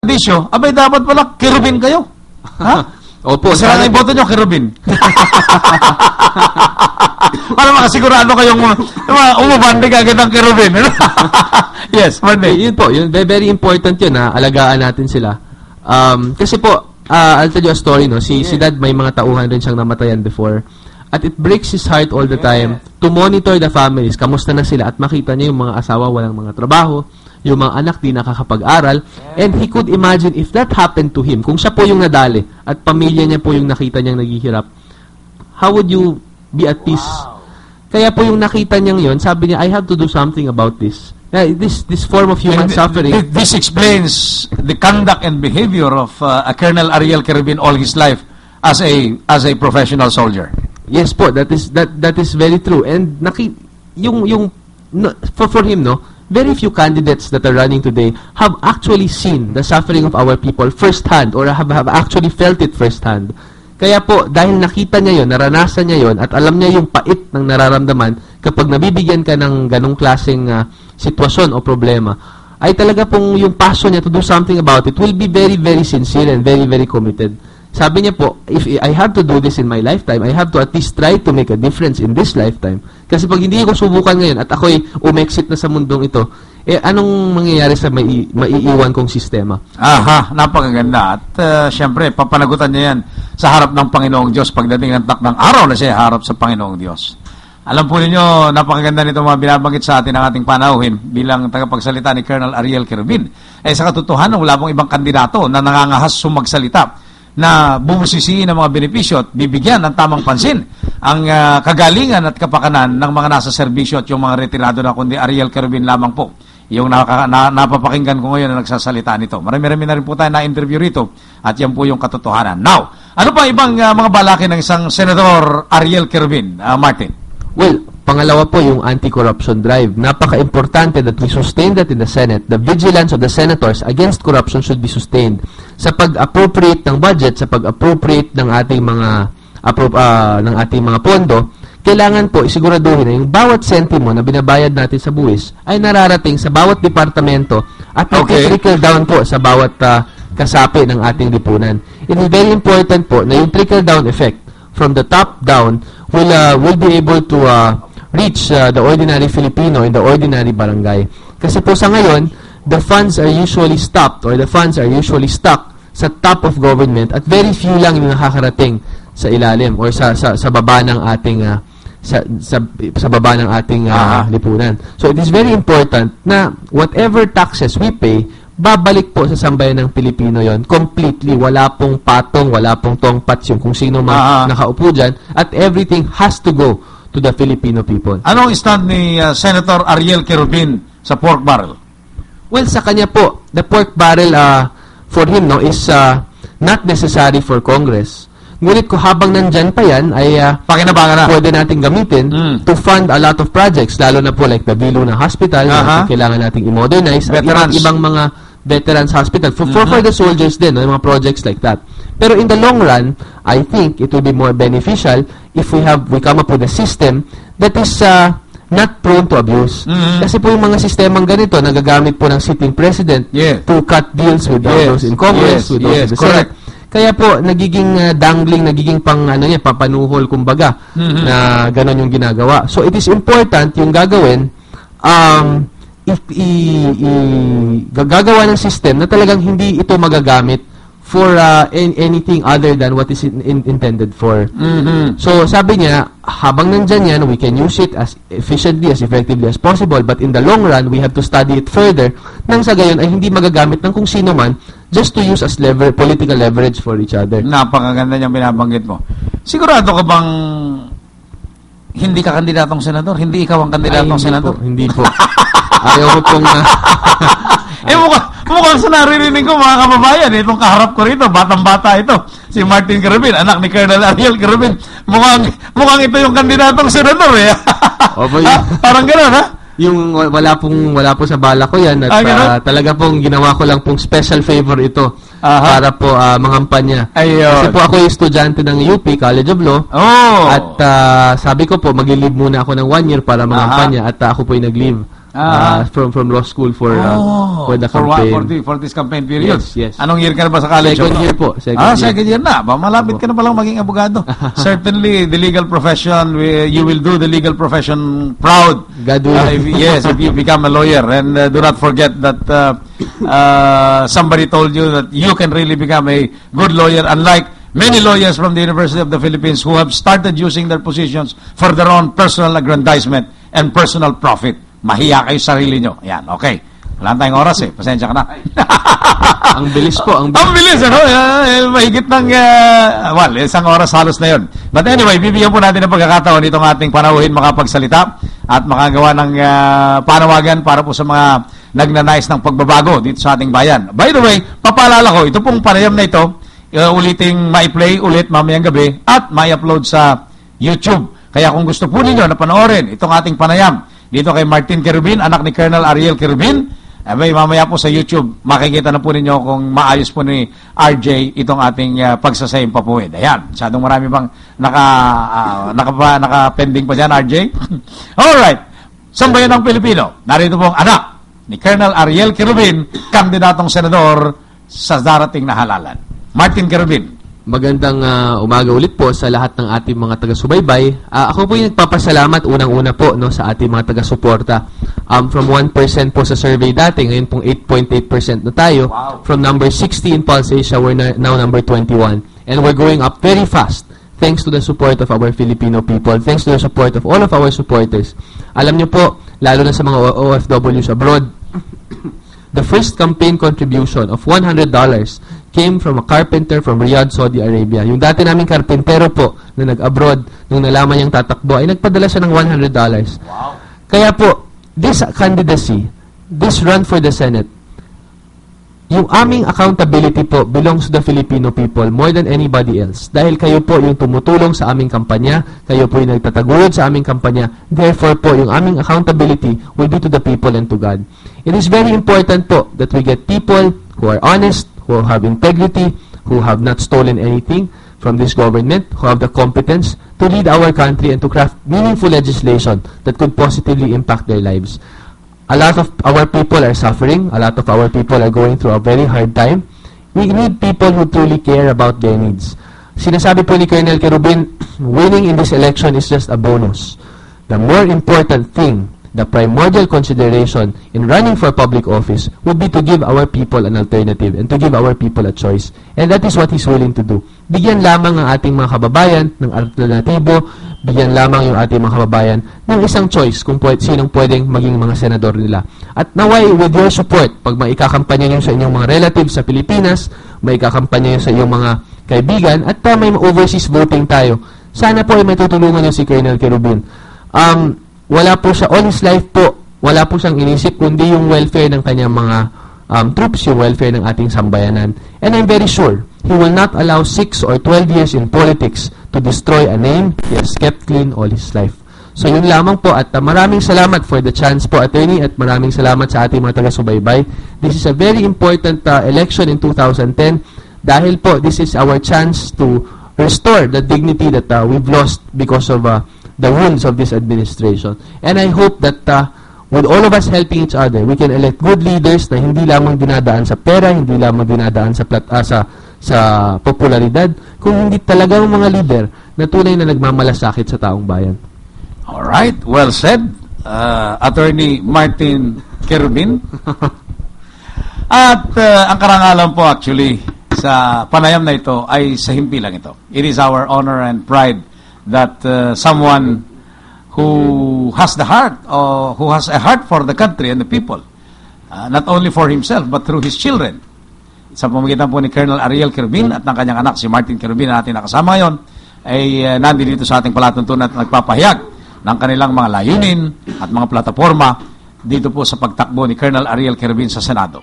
Disyo, abay dapat pala Kerubin kayo. Ha? Opo. Kasi lang iboto nyo, Kerubin. Para makasigurado kayong umubandi ka agad ng Kerubin. Yes, Monday. Yun po, yun, very important yun na alagaan natin sila. Kasi po, I'll tell you a story, no? Si Dad, may mga tauhan rin siyang namatayan before. At it breaks his heart all the time to monitor the families. Kamusta na sila? At makita niya yung mga asawa walang mga trabaho, yung mga anak di nakakapag-aral. And he could imagine if that happened to him, kung siya po yung nadali at pamilya niya po yung nakita niyang naghihirap, how would you be at peace? Kaya po yung nakita niyang yun, sabi niya, I have to do something about this. This form of human suffering. This explains the conduct and behavior of Colonel Ariel Kerubin all his life as a professional soldier. Yes po, that is very true. And for him, no, very few candidates that are running today have actually seen the suffering of our people firsthand or have actually felt it firsthand. Kaya po, dahil nakita niya yon, naranasan niya yon, at alam niya yung pait ng nararamdaman kapag nabibigyan ka ng ganong klaseng sitwasyon o problema, ay talaga pong yung passion niya to do something about it will be very, very sincere and very, very committed. Sabi niya po, if I have to do this in my lifetime, I have to at least try to make a difference in this lifetime. Kasi pag hindi ko subukan ngayon at ako'y umexit na sa mundong ito, anong mangyayari sa maiiwan kong sistema? Aha, napakaganda. At siyempre, papanagutan niya yan sa harap ng Panginoong Diyos pagdating ng takdang araw na siya harap sa Panginoong Diyos. Alam po ninyo, napakaganda nito mga binabanggit sa atin ng ating panauhin bilang tagapagsalita ni Colonel Ariel Kerubin. Sa katotohanan, wala pong ibang kandidato na nangangahas sumagsalita na bubusisiin ng mga benepisyo at bibigyan ng tamang pansin ang kagalingan at kapakanan ng mga nasa serbisyo at yung mga retirado na kundi Ariel Kerubin lamang po. Yung napapakinggan ko ngayon na nagsasalita nito. Marami-rami na rin po tayo na-interview rito at yan po yung katotohanan. Now, ano pa ibang mga balakin ng isang Senador Ariel Kerubin, Martin? Well, pangalawa po yung anti-corruption drive. Napaka-importante that we sustain that in the Senate. The vigilance of the senators against corruption should be sustained. Sa pag-appropriate ng budget, sa pag-appropriate ng ating mga pondo, kailangan po isiguraduhin na yung bawat sentimo na binabayad natin sa buwis ay nararating sa bawat departamento at trickle down po sa bawat kasapi ng ating lipunan. It is very important po na yung trickle down effect from the top down will be able to reach the ordinary Filipino in the ordinary barangay. Kasi po sa ngayon, the funds are usually stopped or the funds are usually stuck sa top of government at very few lang yung nakakarating sa ilalim or sa baba ng ating sa baba ng ating lipunan. So it is very important na whatever taxes we pay, babalik po sa sambayan ng Pilipino yon completely. Wala pong patong, wala pong tongpats yung kung sino man nakaupo dyan, at everything has to go to the Filipino people. Anong stand ni Senator Ariel Kerubin sa pork barrel? Well, sa kanya po, the pork barrel for him is not necessary for Congress. Ngunit ko habang nandyan pa yan, ay pakinabangan na pwede natin gamitin to fund a lot of projects, lalo na po like the Viluna Hospital, na kailangan nating i-modernize, at ibang mga veterans hospital, for the soldiers din, mga projects like that. Pero in the long run, I think it will be more beneficial if we come up with a system that is not prone to abuse. Kasi po yung mga sistemang ganito, nagagamit po ng sitting president to cut deals with those in Congress, with those in the Senate. Kaya po, nagiging dangling, nagiging papanuhol, kumbaga, na gano'n yung ginagawa. So, it is important yung gagawin, gagawa ng system na talagang hindi ito magagamit for anything other than what is intended for. So, sabi niya, habang nandyan yan, we can use it as efficiently, as effectively as possible, but in the long run, we have to study it further, nang sa gayon ay hindi magagamit ng kung sino man just to use as political leverage for each other. Napakaganda niyang binabanggit mo. Sigurado ka bang hindi ka kandidatong senador? Hindi ikaw ang kandidatong senador? Hindi po. Ayaw ko pong... mukhang sa naririnig ko, mga kababayan, itong kaharap ko rito, batang-bata ito, si Martin Kerubin, anak ni Colonel Ariel Kerubin. Mukhang ito yung kandidatong senador, Parang gano'n, ha? Yung wala po sa bala ko yan at talaga pong ginawa ko lang pong special favor ito para po mangampanya. Kasi po ako yung estudyante ng UP, College of Law, at sabi ko po mag-leave muna ako ng 1 year para mangampanya at ako po yung nag-leave. from law school for the campaign. For this campaign period. Yes. Anong year ka na ba sa college? Second year po. Second year na. Malapit ka na palang maging abogado. Certainly, the legal profession, you will do the legal profession proud. God willing. Yes, if you become a lawyer. And do not forget that somebody told you that you can really become a good lawyer, unlike many lawyers from the University of the Philippines who have started using their positions for their own personal aggrandizement and personal profit. Mahiya kayo sa sarili nyo. Yan, okay. Wala tayong oras Pasensya ka na. Ang bilis po. Ang bilis, ano? Mahigit ng, isang oras halos na yun. But anyway, bibigyan po natin ng pagkakataon itong ating panauhin makapagsalita at makagawa ng panawagan para po sa mga nagnanais ng pagbabago dito sa ating bayan. By the way, papaalala ko, ito pong panayam na ito, uliting ma-play ulit mamayang gabi at ma-upload sa YouTube. Kaya kung gusto po ninyo na panoorin itong ating panayam dito kay Martin Querubin, anak ni Colonel Ariel Querubin, mamaya po sa YouTube, makikita na po ninyo kung maayos po ni RJ itong ating pagsasayang papuwid. Ayan, masyadong marami bang naka-pending pa dyan, RJ? Alright, sambayan ng Pilipino, narito pong anak ni Colonel Ariel Querubin, kandidatong senador sa darating na halalan. Martin Querubin. Magandang umaga ulit po sa lahat ng ating mga taga-subaybay. Ako po yung nagpapasalamat unang-una po sa ating mga taga-suporta. From 1% po sa survey dati, ngayon pong 8.8% na tayo. Wow. From number 60 in Pulse Asia, we're now number 21. And we're going up very fast thanks to the support of our Filipino people, thanks to the support of all of our supporters. Alam niyo po, lalo na sa mga OFWs abroad, the first campaign contribution of $100 came from a carpenter from Riyadh, Saudi Arabia. Yung dati naming karpentero po na nag-abroad, nung nalaman niyang tatakbo, ay nagpadala siya ng $100. Wow. Kaya po, this candidacy, this run for the Senate, yung aming accountability po belongs to the Filipino people more than anybody else. Dahil kayo po yung tumutulong sa aming kampanya, kayo po yung nagtataguyod sa aming kampanya, therefore po, yung aming accountability will be to the people and to God. It is very important po that we get people who are honest, who have integrity, who have not stolen anything from this government, who have the competence to lead our country and to craft meaningful legislation that could positively impact their lives. A lot of our people are suffering. A lot of our people are going through a very hard time. We need people who truly care about their needs. Sinasabi po ni Colonel Querubin, winning in this election is just a bonus. The more important thing, the primordial consideration in running for public office would be to give our people an alternative and to give our people a choice. And that is what he's willing to do. Bigyan lamang ang ating mga kababayan ng alternatibo, bigyan lamang yung ating mga kababayan ng isang choice kung sinong pwedeng maging mga senador nila. At naway, with your support, pag maikakampanya nyo sa inyong mga relatives sa Pilipinas, maikakampanya nyo sa inyong mga kaibigan, at may overseas voting tayo, sana po ay may tutulungan nyo si Colonel Querubin. Wala po siya, all his life po, wala po siyang inisip kundi yung welfare ng kanyang mga troops, yung welfare ng ating sambayanan. And I'm very sure he will not allow 6 or 12 years in politics to destroy a name he has kept clean all his life. So yun lamang po, at maraming salamat for the chance po, attorney, at maraming salamat sa ating mga taga-subaybay. This is a very important election in 2010 dahil po this is our chance to restore the dignity that we've lost because of the wounds of this administration. And I hope that with all of us helping each other, we can elect good leaders na hindi lamang dinadaan sa pera, hindi lamang dinadaan sa popularidad, kung hindi talagang mga leader na tunay na nagmamalasakit sa taong bayan. Alright, well said, Attorney Martin Querubin. At ang karangalan po actually sa panayam na ito ay sa himpilang ito. It is our honor and pride that someone who has the heart or who has a heart for the country and the people, not only for himself but through his children, sa pamamagitan po ni Colonel Ariel Querubin at ng kanyang anak si Martin Querubin na natin nakasama ngayon, ay nandito sa ating palatuntunan at nagpapahayag ng kanilang mga layunin at mga plataforma dito po sa pagtakbo ni Colonel Ariel Querubin sa Senado.